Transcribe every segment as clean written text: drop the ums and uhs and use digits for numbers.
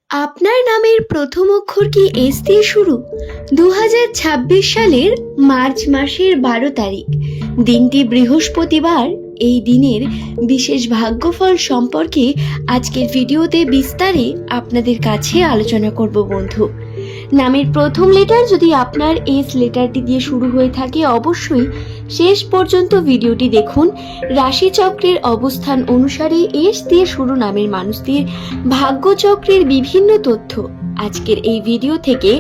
আপনার নামের প্রথম অক্ষর কি এস দিয়ে শুরু? 2026 সালের মার্চ মাসের 12 তারিখ, দিনটি বৃহস্পতিবার। এই দিনের বিশেষ ভাগ্যফল সম্পর্কে আজকের ভিডিওতে বিস্তারে আপনাদের কাছে আলোচনা করব বন্ধু। নামের প্রথম লেটার যদি আপনার এস লেটারটি দিয়ে শুরু হয়ে থাকে, অবশ্যই শেষ পর্যন্ত ভিডিওটি দেখুন। রাশিচক্রের অবস্থান অনুসারে এস দিয়ে শুরু নামের মানুষদের ভাগ্যচক্রের বিভিন্ন তথ্য আজকের এই ভিডিও থেকে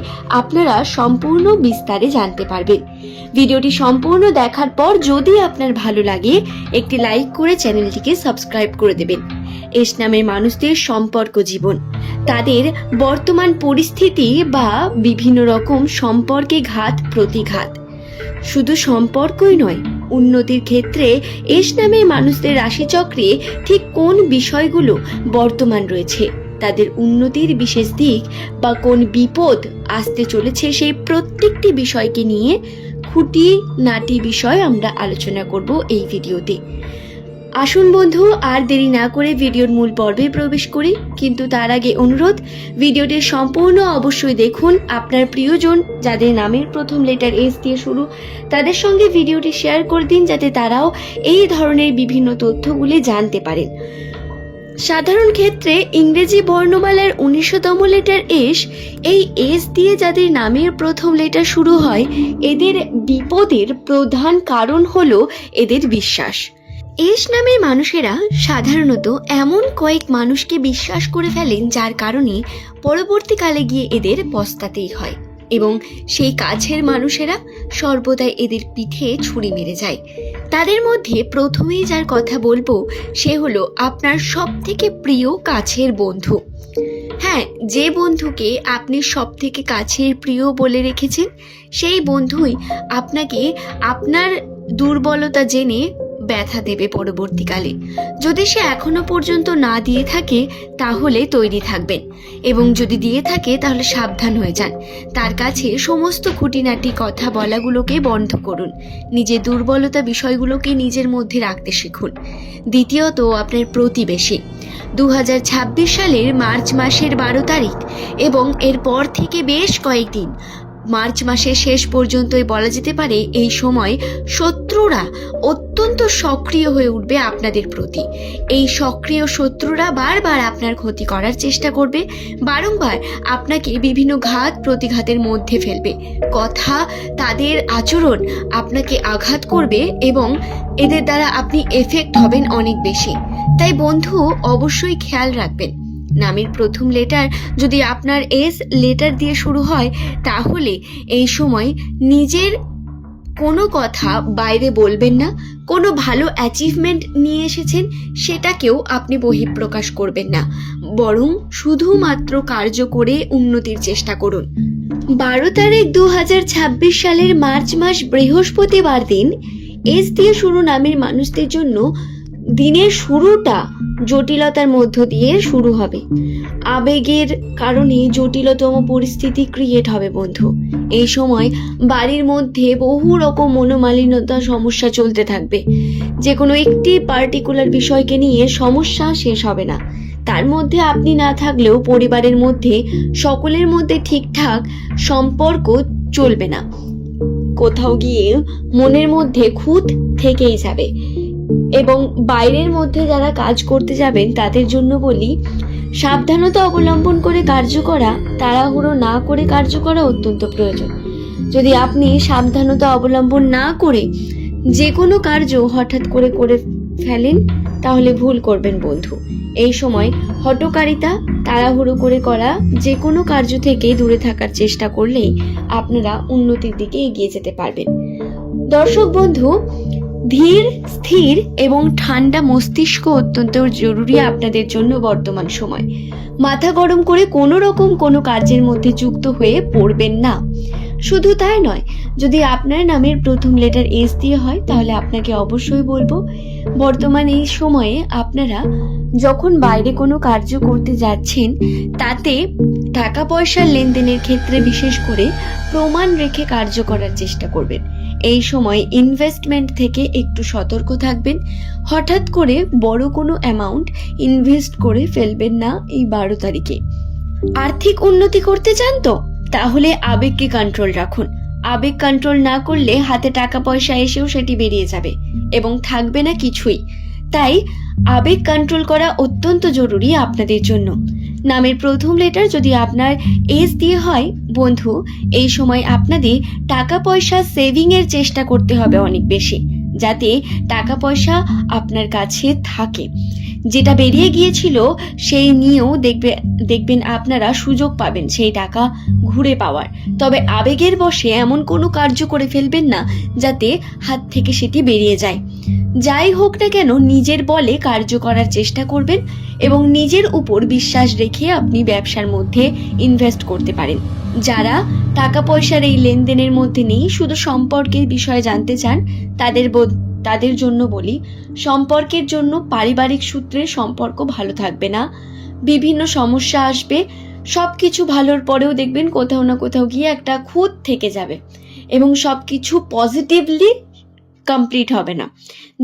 আপনারা সম্পূর্ণ বিস্তারে জানতে পারবেন। ভিডিওটি সম্পূর্ণ দেখার পর যদি আপনার ভালো লাগে, একটি লাইক করে চ্যানেলটিকে সাবস্ক্রাইব করে দেবেন। এস নামের মানুষদের সম্পর্ক জীবন, তাদের বর্তমান পরিস্থিতি বা বিভিন্ন রকম সম্পর্কে ঘাত প্রতিঘাত, শুধু সম্পর্কই নয়, উন্নতির ক্ষেত্রে এস নামের মানুষদের রাশিচক্রে ঠিক কোন বিষয়গুলো বর্তমান রয়েছে, তাদের উন্নতির বিশেষ দিক বা কোন বিপদ আসতে চলেছে, সেই প্রত্যেকটি বিষয়কে নিয়ে খুঁটিনাটি বিষয় আমরা আলোচনা করব এই ভিডিওতে। আসুন বন্ধু, আর দেরি না করে ভিডিওর মূল পর্বে প্রবেশ করি। কিন্তু তার আগে অনুরোধ, ভিডিওটি সম্পূর্ণ অবশ্যই দেখুন। আপনার প্রিয়জন যাদের নামের প্রথম লেটার এস দিয়ে শুরু, তাদের সঙ্গে ভিডিওটি শেয়ার করে দিন, যাতে তারাও এই ধরনের বিভিন্ন তথ্যগুলি জানতে পারেন। সাধারণ ক্ষেত্রে ইংরেজি বর্ণমালার 19তম লেটার এস, এই এস দিয়ে যাদের নামের প্রথম লেটার শুরু হয়, এদের বিপদের প্রধান কারণ হলো এদের বিশ্বাস। এস নামের মানুষেরা সাধারণত এমন কয়েক মানুষকে বিশ্বাস করে ফেলেন যার কারণে পরবর্তীকালে গিয়ে এদের পস্তাতেই হয়, এবং সেই কাছের মানুষেরা সর্বদাই এদের পিঠে ছুরি মেরে যায়। তাদের মধ্যে প্রথমেই যার কথা বলবো, সে হলো আপনার সব থেকে প্রিয় কাছের বন্ধু। হ্যাঁ, যে বন্ধুকে আপনি সব থেকে কাছের প্রিয় বলে রেখেছেন, সেই বন্ধুই আপনাকে আপনার দুর্বলতা জেনে ব্যথা দেবে পরবর্তীকালে। যদি সে এখনো পর্যন্ত না দিয়ে থাকে, তাহলে তৈরি থাকবেন, এবং যদি দিয়ে থাকে তাহলে সাবধান হয়ে যান। তার কাছে সমস্ত খুঁটিনাটি কথা বলাগুলোকে বন্ধ করুন। নিজের দুর্বলতা বিষয়গুলোকে নিজের মধ্যে রাখতে শিখুন। দ্বিতীয়ত, আপনার প্রতিবেশী। 2026 সালের মার্চ মাসের 12 তারিখ এবং এরপর থেকে বেশ কয়েকদিন, মার্চ মাসের শেষ পর্যন্তই বলা যেতে পারে, এই সময় শত্রুরা অত্যন্ত সক্রিয় হয়ে উঠবে আপনাদের প্রতি। এই সক্রিয় শত্রুরা বারবার আপনার ক্ষতি করার চেষ্টা করবে, বারংবার আপনাকে বিভিন্ন ঘাত প্রতিঘাতের মধ্যে ফেলবে। কথা, তাদের আচরণ আপনাকে আঘাত করবে এবং এদের দ্বারা আপনি এফেক্ট হবেন অনেক বেশি। তাই বন্ধু, অবশ্যই খেয়াল রাখবেন। নামের প্রথম লেটার যদি আপনার এস লেটার দিয়ে শুরু হয়, তাহলে এই সময় নিজের কোনো কথা বাইরে বলবেন না। কোনো ভালো অ্যাচিভমেন্ট নিয়ে এসেছেন, সেটাকেও আপনি বহিঃপ্রকাশ করবেন না, বরং শুধুমাত্র কার্য করে উন্নতির চেষ্টা করুন। 12 তারিখ 2026 সালের মার্চ মাস বৃহস্পতিবার দিন, এস দিয়ে শুরু নামের মানুষদের জন্য দিনের শুরুটা জটিলতার মধ্য দিয়ে শুরু হবে। আবেগের কারণে জটিলতম পরিস্থিতি ক্রিয়েট হবে বন্ধু। এই সময় বাড়ির মধ্যে বহু রকম মনোমালিন্যতা সমস্যা চলতে থাকবে। যে কোনো একটি পার্টিকুলার বিষয়কে নিয়ে সমস্যা শেষ হবে না। তার মধ্যে আপনি না থাকলেও পরিবারের মধ্যে সকলের মধ্যে ঠিকঠাক সম্পর্ক চলবে না। কোথাও গিয়ে মনের মধ্যে খুঁত থেকেই যাবে। এবং বাইরের মধ্যে যারা কাজ করতে যাবেন, তাদের জন্য বলি, সাবধানতা অবলম্বন করে কার্য করা, তাড়াহুড়ো না করে কার্য করা অত্যন্ত প্রয়োজন। যদি আপনি সাবধানতা অবলম্বন না করে যে কোনো কার্য হঠাৎ করে করে ফেলেন, তাহলে ভুল করবেন বন্ধু। এই সময় হঠকারিতা, তাড়াহুড়ো করে করা যে কোনো কার্য থেকে দূরে থাকার চেষ্টা করলেই আপনারা উন্নতির দিকে এগিয়ে যেতে পারবেন। দর্শক বন্ধু, ধীর, স্থির এবং ঠান্ডা মস্তিষ্ক অত্যন্ত জরুরি আপনাদের জন্য বর্তমান সময়। মাথা গরম করে কোনো কার্যের মধ্যে যুক্ত হয়ে পড়বেন না। শুধু তাই নয়, যদি আপনার নামের প্রথম লেটার এস দিয়ে হয়, তাহলে আপনাকে অবশ্যই বলবো, বর্তমান এই সময়ে আপনারা যখন বাইরে কোনো কার্য করতে যাচ্ছেন, তাতে টাকা পয়সার লেনদেনের ক্ষেত্রে বিশেষ করে প্রমাণ রেখে কার্য করার চেষ্টা করবেন। এই সময় ইনভেস্টমেন্ট থেকে একটু সতর্ক থাকবেন। হঠাৎ করে বড় কোনো অ্যামাউন্ট ইনভেস্ট করে ফেলবেন না এই 12 তারিখে। আর্থিক উন্নতি করতে চান তো তাহলে আবেগকে কন্ট্রোল রাখুন। আবেগ কন্ট্রোল না করলে হাতে টাকা পয়সা এসেও সেটি বেরিয়ে যাবে এবং থাকবে না কিছুই। তাই আবেগ কন্ট্রোল করা অত্যন্ত জরুরি আপনাদের জন্য। নামের প্রথম লেটার যদি আপনার এস দিয়ে হয় বন্ধু, এই সময় আপনাদের টাকা পয়সা সেভিং এর চেষ্টা করতে হবে অনেক বেশি, যাতে টাকা পয়সা আপনার কাছে থাকে। যেটা বেরিয়ে গিয়েছিল সেই নিয়েও দেখবেন আপনারা সুযোগ পাবেন সেই টাকা ঘুরে পাওয়ার। তবে আবেগের বশে এমন কোনো কার্য করে ফেলবেন না যাতে হাত থেকে সেটি বেরিয়ে যায়। যাই হোক না কেন নিজের বলে কার্য করার চেষ্টা করবেন এবং নিজের উপর বিশ্বাস রেখে আপনি ব্যবসার মধ্যে ইনভেস্ট করতে পারেন। যারা টাকা পয়সার এই লেনদেনের মধ্যে নেই, শুধু সম্পর্কের বিষয়ে জানতে চান, তাদের জন্য বলি, সম্পর্কের জন্য পারিবারিক সূত্রে সম্পর্ক ভালো থাকবে না, বিভিন্ন সমস্যা আসবে। সবকিছু ভালোর পরেও দেখবেন কোথাও না কোথাও গিয়ে একটা খুঁত থেকে যাবে এবং সবকিছু পজিটিভলি কমপ্লিট হবে না।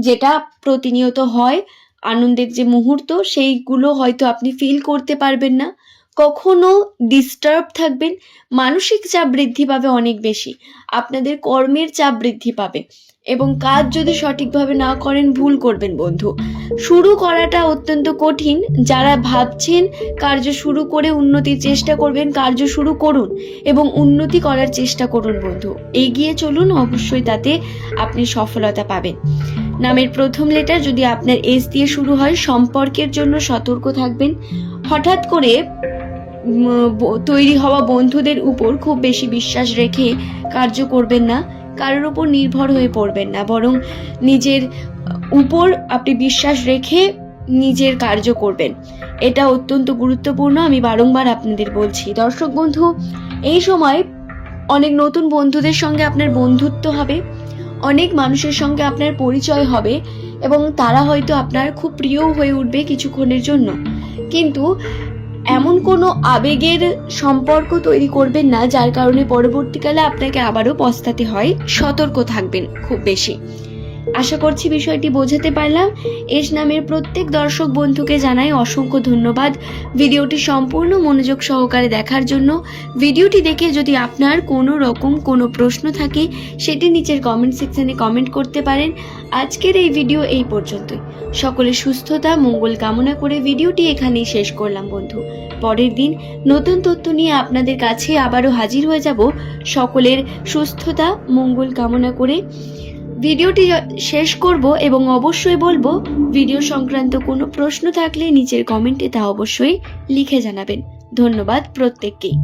যেটা প্রতিনিয়ত হয় আনন্দের যে মুহূর্ত, সেইগুলো হয়তো আপনি ফিল করতে পারবেন না। কখনো ডিস্টার্ব থাকবেন, মানসিক চাপ বৃদ্ধি পাবে অনেক বেশি, আপনাদের কর্মের চাপ বৃদ্ধি পাবে এবং কাজ যদি সঠিকভাবে না করেন ভুল করবেন বন্ধু। শুরু করাটা অত্যন্ত কঠিন। যারা ভাবছেন কার্য শুরু করে উন্নতির চেষ্টা করবেন, কার্য শুরু করুন এবং উন্নতি করার চেষ্টা করুন বন্ধু। এগিয়ে চলুন, অবশ্যই তাতে আপনি সফলতা পাবেন। নামের প্রথম লেটার যদি আপনার এস দিয়ে শুরু হয়, সম্পর্কের জন্য সতর্ক থাকবেন। হঠাৎ করে তৈরি হওয়া বন্ধুদের উপর খুব বেশি বিশ্বাস রেখে কার্য করবেন না, কারোর উপর নির্ভর হয়ে পড়বেন না, বরং নিজের উপর আপনি বিশ্বাস রেখে নিজের কার্য করবেন। এটা অত্যন্ত গুরুত্বপূর্ণ, আমি বারংবার আপনাদের বলছি। দর্শক বন্ধু, এই সময় অনেক নতুন বন্ধুদের সঙ্গে আপনার বন্ধুত্ব হবে, অনেক মানুষের সঙ্গে আপনার পরিচয় হবে এবং তারা হয়তো আপনার খুব প্রিয় হয়ে উঠবে কিছুক্ষণের জন্য। কিন্তু এমন কোনো আবেগের সম্পর্ক তৈরি করবেন না যার কারণে পরবর্তীকালে আপনাকে আবারও পস্তাতে হয়। সতর্ক থাকবেন খুব বেশি। আশা করছি বিষয়টি বোঝাতে পারলাম। এস নামের প্রত্যেক দর্শক বন্ধুকে জানাই অসংখ্য ধন্যবাদ ভিডিওটি সম্পূর্ণ মনোযোগ সহকারে দেখার জন্য। ভিডিওটি দেখে যদি আপনার কোনো রকম কোনো প্রশ্ন থাকে সেটি নিচের কমেন্ট সেকশনে কমেন্ট করতে পারেন। আজকের এই ভিডিও এই পর্যন্তই। সকলের সুস্থতা মঙ্গল কামনা করে ভিডিওটি এখানেই শেষ করলাম বন্ধু। পরের দিন নতুন তথ্য নিয়ে আপনাদের কাছে আবারও হাজির হয়ে যাব। সকলের সুস্থতা মঙ্গল কামনা করে ভিডিওটি শেষ করব এবং অবশ্যই বলবো ভিডিও সংক্রান্ত কোনো প্রশ্ন থাকলে নিচের কমেন্টে তা অবশ্যই লিখে জানাবেন। ধন্যবাদ প্রত্যেককেই।